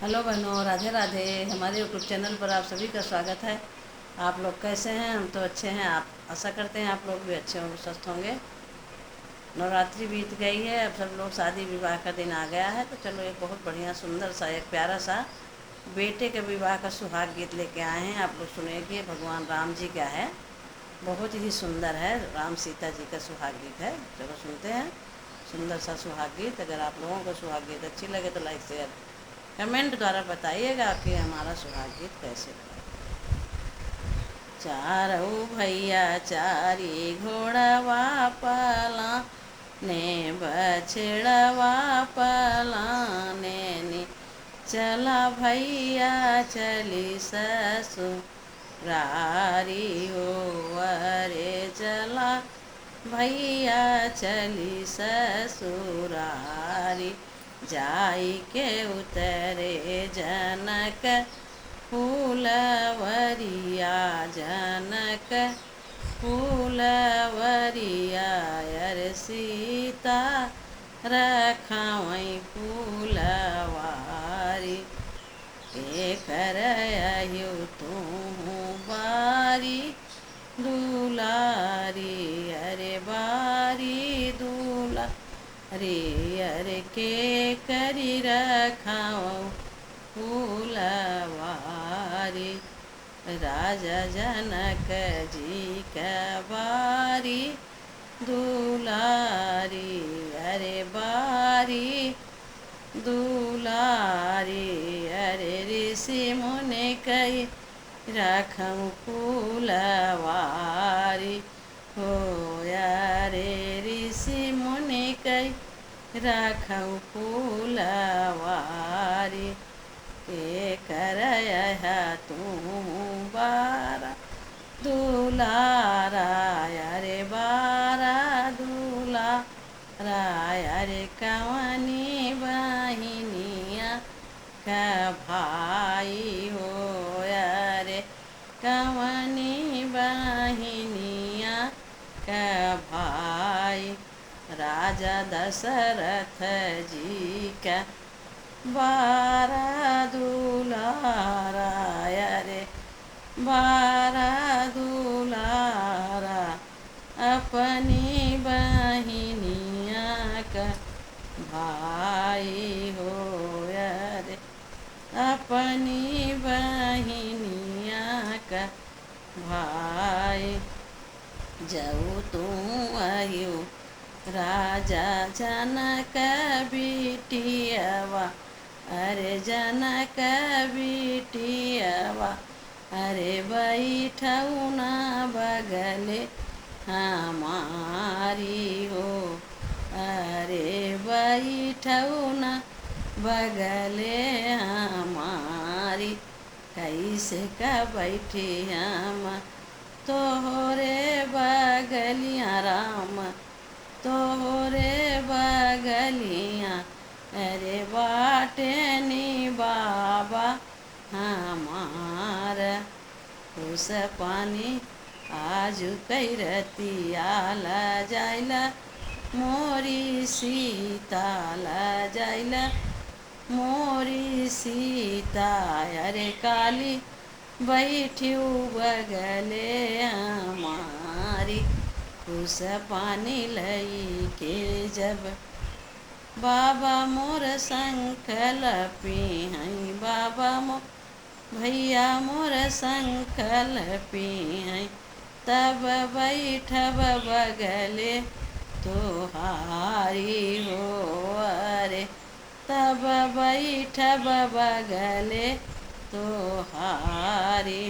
Hello बहनों, राधे राधे। हमारे YouTube channel पर आप सभी का स्वागत है। आप लोग कैसे हैं? हम तो अच्छे हैं। आप आशा करते हैं आप लोग भी अच्छे होंगे, स्वस्थ होंगे। नवरात्रि बीत गई है, अब सब लोग शादी विवाह का दिन आ गया है, तो चलो एक बहुत बढ़िया सुंदर सा एक प्यारा सा बेटे के विवाह का सुहाग गीत लेके आए हैं। आप लोग सुनेंगे, भगवान राम जी का है, बहुत ही सुंदर है। राम सीता जी का सुहाग गीत है। चलो सुनते हैं सुंदर सा सुहाग गीत। अगर आप लोगों को सुहाग गीत अच्छी लगे तो लाइक शेयर कमेंट द्वारा बताइएगा कि हमारा सुहाग गीत कैसे लगा। चारों भैया चारी घोड़वा पला ने बछड़वा पलाने ने चला भैया चली ससुरारी हो। अरे चला भैया चली ससुरारी, जाई के उतरे जनक फूलवरिया, जनक फूलवरिया। अर सीता रखावई फूलवारी, एकर अहियो तुम बारी दुलारी। अरे बारी दूला रे, अरे के करी रखाओ फूलवारी। राजा जनक जी का बारी दुलारी, अरे बारी दुलारी। अरे ऋषि मुनि कई राखऊँ फूलवारी हो। अरे ऋषि मुनि कई राखऊँ फूलवारी, एकर तुम बारा दुलारा। अरे बारा दुलारा, अरे कवनी बहिनिया का भाई हो। अरे कवनी बहिनिया का भाई, राजा दशरथ जी का बारा दुलारा। अरे बारा दुलारा, अपनी बहिनिया का भाई हो। अरे अपनी बहिनिया का भाई, जाऊ तुम आयु राजा जनक बिटियावा। अरे जनक बिटियावा, अरे बैठऊ ना बगले हमारी हो। अरे बैठऊ ना बगले हमारी, कैसे का बैठी हम तोहरे बगलियाँ राम, तोहरे बगलियाँ। अरे बाटे नी बाबा हमारा, उस पानी आज कैरतिया ला जाइला मोरी सीता, ला जाइला मोरी सीता। अरे काली बैठ्यू बगले हमारी, उस पानी लई के जब बाबा मोर संकल पिहई, बाबा मोर भैया मोर संकल पिहई, तब बैठब बगले तोहारी हो। अरे तब बैठब बगले तोहारी,